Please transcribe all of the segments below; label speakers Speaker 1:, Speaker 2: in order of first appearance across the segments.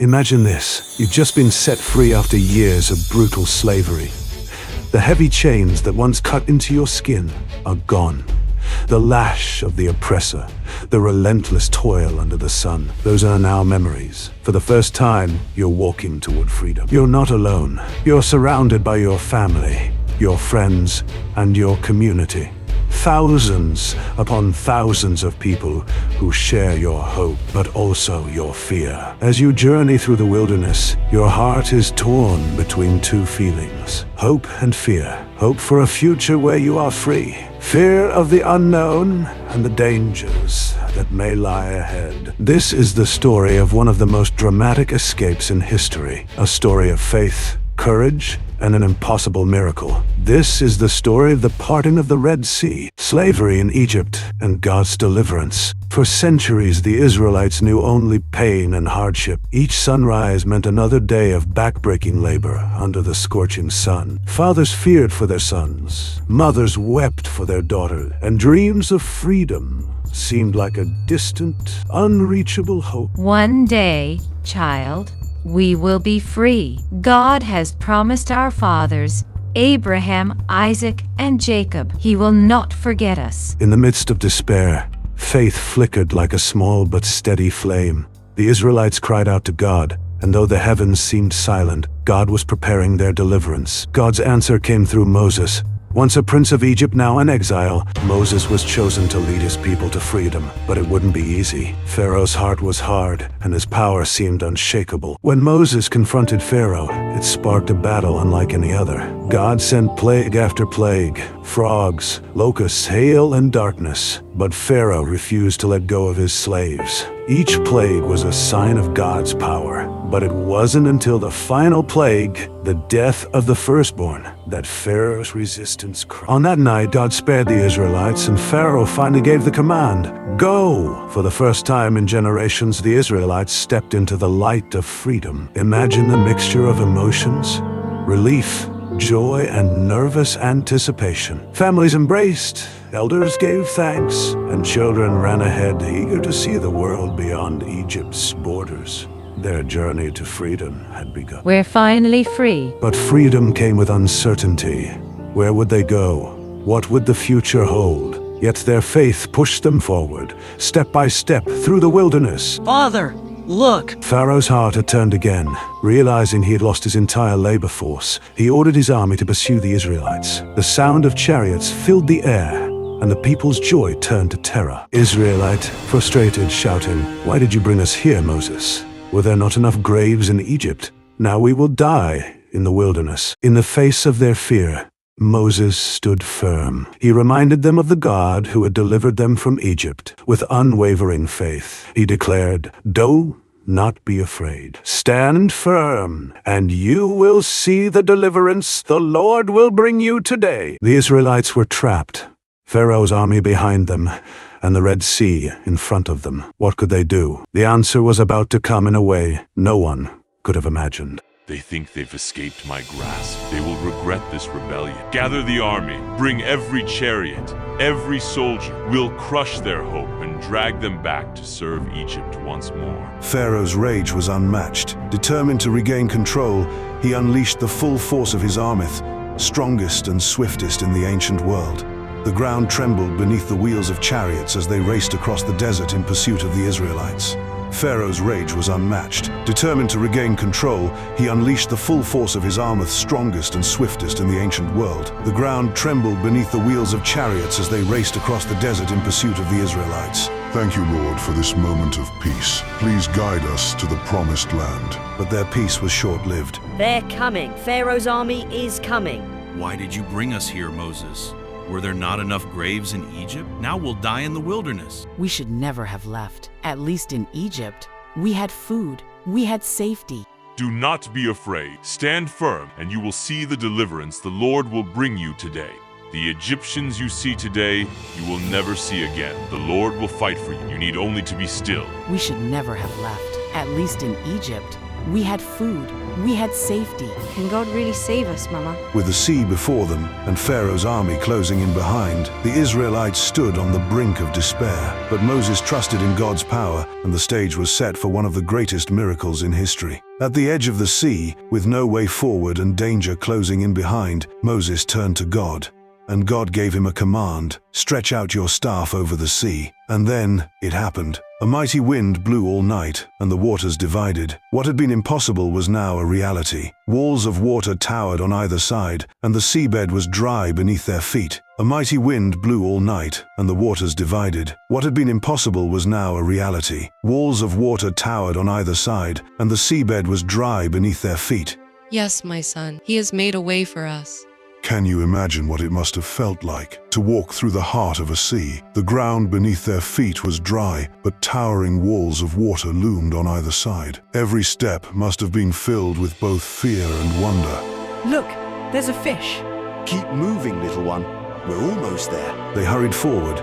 Speaker 1: Imagine this. You've just been set free after years of brutal slavery. The heavy chains that once cut into your skin are gone. The lash of the oppressor, the relentless toil under the sun, those are now memories. For the first time, you're walking toward freedom. You're not alone. You're surrounded by your family, your friends, and your community. Thousands upon thousands of people who share your hope, but also your fear. As you journey through the wilderness, your heart is torn between two feelings: hope and fear. Hope for a future where you are free. Fear of the unknown and the dangers that may lie ahead. This is the story of one of the most dramatic escapes in history. A story of faith, courage, and an impossible miracle. This is the story of the parting of the Red Sea, slavery in Egypt, and God's deliverance. For centuries, the Israelites knew only pain and hardship. Each sunrise meant another day of backbreaking labor under the scorching sun. Fathers feared for their sons, mothers wept for their daughters, and dreams of freedom seemed like a distant, unreachable hope.
Speaker 2: One day, child, we will be free. God has promised our fathers, Abraham, Isaac, and Jacob. He will not forget us.
Speaker 1: In the midst of despair, faith flickered like a small but steady flame. The Israelites cried out to God, and though the heavens seemed silent, God was preparing their deliverance. God's answer came through Moses. Once a prince of Egypt, now in exile, Moses was chosen to lead his people to freedom. But it wouldn't be easy. Pharaoh's heart was hard, and his power seemed unshakable. When Moses confronted Pharaoh, it sparked a battle unlike any other. God sent plague after plague, frogs, locusts, hail, and darkness. But Pharaoh refused to let go of his slaves. Each plague was a sign of God's power. But it wasn't until the final plague, the death of the firstborn, that Pharaoh's resistance crumbled. On that night, God spared the Israelites, and Pharaoh finally gave the command, "Go!" For the first time in generations, the Israelites stepped into the light of freedom. Imagine the mixture of emotions: relief, joy, and nervous anticipation. Families embraced, elders gave thanks, and children ran ahead, eager to see the world beyond Egypt's borders. Their journey to freedom had begun.
Speaker 2: We're finally free.
Speaker 1: But freedom came with uncertainty. Where would they go? What would the future hold? Yet their faith pushed them forward, step by step, through the wilderness.
Speaker 3: Father, look!
Speaker 1: Pharaoh's heart had turned again. Realizing he had lost his entire labor force, he ordered his army to pursue the Israelites. The sound of chariots filled the air, and the people's joy turned to terror. Israelite, frustrated, shouting, "Why did you bring us here, Moses? Were there not enough graves in Egypt? Now we will die in the wilderness." In the face of their fear, Moses stood firm. He reminded them of the God who had delivered them from Egypt. With unwavering faith, he declared, "Do not be afraid. Stand firm, and you will see the deliverance the Lord will bring you today." The Israelites were trapped, Pharaoh's army behind them, and the Red Sea in front of them. What could they do? The answer was about to come in a way no one could have imagined.
Speaker 4: They think they've escaped my grasp. They will regret this rebellion. Gather the army, bring every chariot, every soldier. We'll crush their hope and drag them back to serve Egypt once more.
Speaker 5: Pharaoh's rage was unmatched. Determined to regain control, he unleashed the full force of his army, strongest and swiftest in the ancient world. The ground trembled beneath the wheels of chariots as they raced across the desert in pursuit of the Israelites. Pharaoh's rage was unmatched. Determined to regain control, he unleashed the full force of his army, strongest and swiftest in the ancient world. The ground trembled beneath the wheels of chariots as they raced across the desert in pursuit of the Israelites.
Speaker 6: Thank you, Lord, for this moment of peace. Please guide us to the promised land.
Speaker 5: But their peace was short-lived.
Speaker 3: They're coming. Pharaoh's army is coming.
Speaker 7: Why did you bring us here, Moses? Were there not enough graves in Egypt? Now we'll die in the wilderness.
Speaker 8: We should never have left. At least in Egypt, we had food. We had safety.
Speaker 4: Do not be afraid. Stand firm, and you will see the deliverance the Lord will bring you today. The Egyptians you see today, you will never see again. The Lord will fight for you. You need only to be still.
Speaker 8: We should never have left. At least in Egypt, We had food. We had safety.
Speaker 3: Can God really save us, Mama?
Speaker 5: With the sea before them and Pharaoh's army closing in behind, the Israelites stood on the brink of despair. But Moses trusted in God's power, and the stage was set for one of the greatest miracles in history. At the edge of the sea, with no way forward and danger closing in behind, Moses turned to God. And God gave him a command: stretch out your staff over the sea. And then it happened. A mighty wind blew all night, and the waters divided. What had been impossible was now a reality. Walls of water towered on either side, and the seabed was dry beneath their feet. A mighty wind blew all night, and the waters divided. What had been impossible was now a reality. Walls of water towered on either side, and the seabed was dry beneath their feet.
Speaker 9: Yes, my son, he has made a way for us.
Speaker 6: Can you imagine what it must have felt like to walk through the heart of a sea? The ground beneath their feet was dry, but towering walls of water loomed on either side. Every step must have been filled with both fear and wonder.
Speaker 3: Look, there's a fish.
Speaker 10: Keep moving, little one. We're almost there.
Speaker 5: They hurried forward,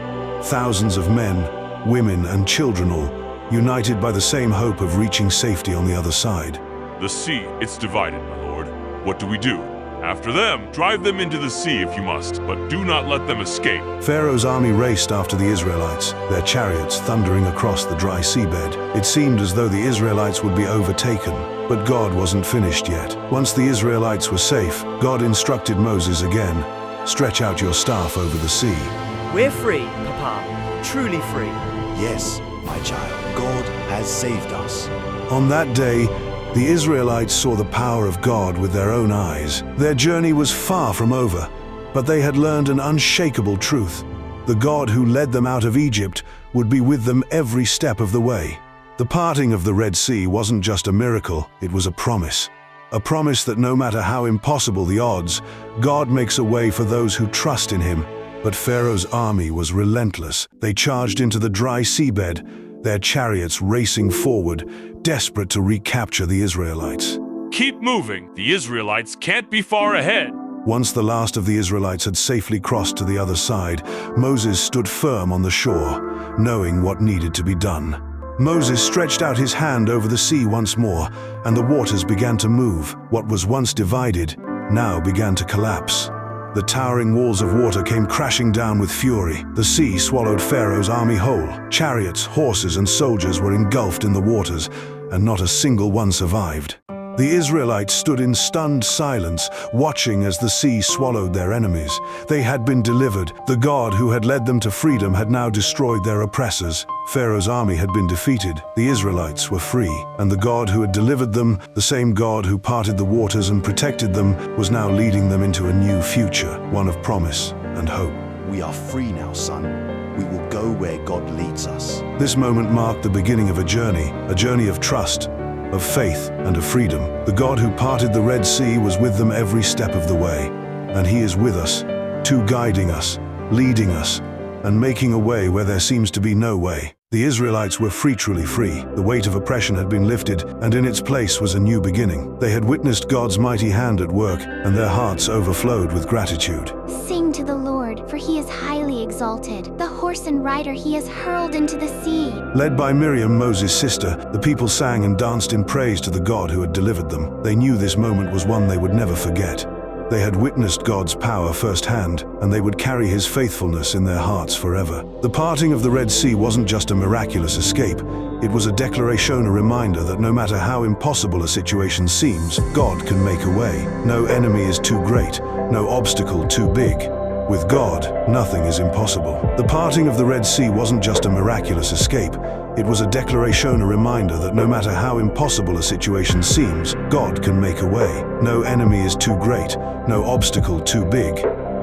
Speaker 5: thousands of men, women, and children all, united by the same hope of reaching safety on the other side.
Speaker 4: The sea, it's divided, my lord. What do we do? After them, drive them into the sea if you must, but do not let them escape.
Speaker 5: Pharaoh's army raced after the Israelites, their chariots thundering across the dry seabed. It seemed as though the Israelites would be overtaken, but God wasn't finished yet. Once the Israelites were safe, God instructed Moses again: stretch out your staff over the sea.
Speaker 3: We're free, Papa. Truly free.
Speaker 10: Yes, my child, God has saved us.
Speaker 5: On that day, the Israelites saw the power of God with their own eyes. Their journey was far from over, but they had learned an unshakable truth. The God who led them out of Egypt would be with them every step of the way. The parting of the Red Sea wasn't just a miracle, it was a promise. A promise that no matter how impossible the odds, God makes a way for those who trust in Him. But Pharaoh's army was relentless. They charged into the dry seabed, their chariots racing forward, desperate to recapture the Israelites.
Speaker 4: Keep moving. The Israelites can't be far ahead.
Speaker 5: Once the last of the Israelites had safely crossed to the other side, Moses stood firm on the shore, knowing what needed to be done. Moses stretched out his hand over the sea once more, and the waters began to move. What was once divided now began to collapse. The towering walls of water came crashing down with fury. The sea swallowed Pharaoh's army whole. Chariots, horses, and soldiers were engulfed in the waters, and not a single one survived. The Israelites stood in stunned silence, watching as the sea swallowed their enemies. They had been delivered. The God who had led them to freedom had now destroyed their oppressors. Pharaoh's army had been defeated. The Israelites were free. And the God who had delivered them, the same God who parted the waters and protected them, was now leading them into a new future, one of promise and hope.
Speaker 10: We are free now, son. We will go where God leads us.
Speaker 5: This moment marked the beginning of a journey of trust, of faith, and of freedom. The God who parted the Red Sea was with them every step of the way, and He is with us, too, guiding us, leading us, and making a way where there seems to be no way. The Israelites were free, truly free. The weight of oppression had been lifted, and in its place was a new beginning. They had witnessed God's mighty hand at work, and their hearts overflowed with gratitude.
Speaker 11: Sing to the Lord, for He is highly exalted. The horse and rider He has hurled into the sea.
Speaker 5: Led by Miriam, Moses' sister, the people sang and danced in praise to the God who had delivered them. They knew this moment was one they would never forget. They had witnessed God's power firsthand, and they would carry His faithfulness in their hearts forever. The parting of the Red Sea wasn't just a miraculous escape. It was a declaration, a reminder that no matter how impossible a situation seems, God can make a way. No enemy is too great, no obstacle too big. With God, nothing is impossible. The parting of the Red Sea wasn't just a miraculous escape. It was a declaration, a reminder that no matter how impossible a situation seems, God can make a way. No enemy is too great, no obstacle too big.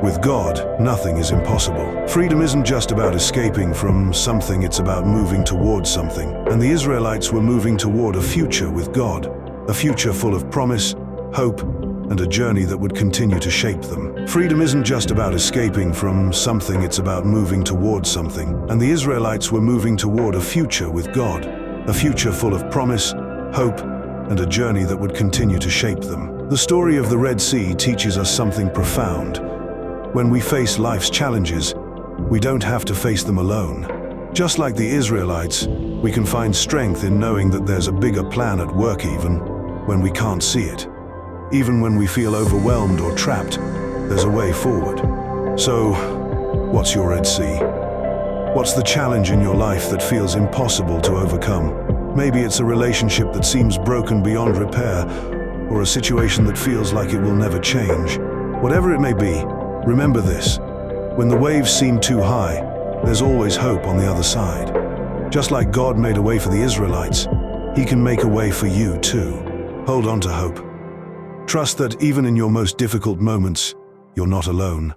Speaker 5: With God, nothing is impossible. Freedom isn't just about escaping from something, it's about moving towards something. And the Israelites were moving toward a future with God. A future full of promise, hope, and a journey that would continue to shape them. Freedom isn't just about escaping from something, it's about moving towards something. And the Israelites were moving toward a future with God. A future full of promise, hope, and a journey that would continue to shape them. The story of the Red Sea teaches us something profound. When we face life's challenges, we don't have to face them alone. Just like the Israelites, we can find strength in knowing that there's a bigger plan at work even when we can't see it. Even when we feel overwhelmed or trapped, there's a way forward. So, what's your Red Sea? What's the challenge in your life that feels impossible to overcome? Maybe it's a relationship that seems broken beyond repair, or a situation that feels like it will never change. Whatever it may be, remember this: when the waves seem too high, there's always hope on the other side. Just like God made a way for the Israelites, He can make a way for you too. Hold on to hope. Trust that even in your most difficult moments, you're not alone.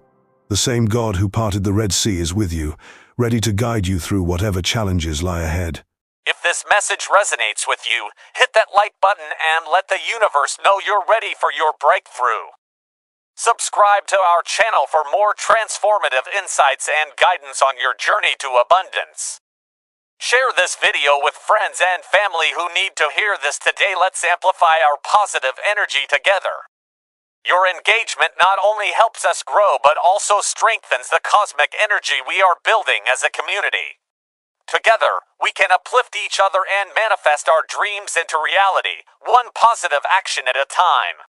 Speaker 5: The same God who parted the Red Sea is with you, ready to guide you through whatever challenges lie ahead.
Speaker 12: If this message resonates with you, hit that like button and let the universe know you're ready for your breakthrough. Subscribe to our channel for more transformative insights and guidance on your journey to abundance. Share this video with friends and family who need to hear this today. Let's amplify our positive energy together. Your engagement not only helps us grow but also strengthens the cosmic energy we are building as a community. Together, we can uplift each other and manifest our dreams into reality, one positive action at a time.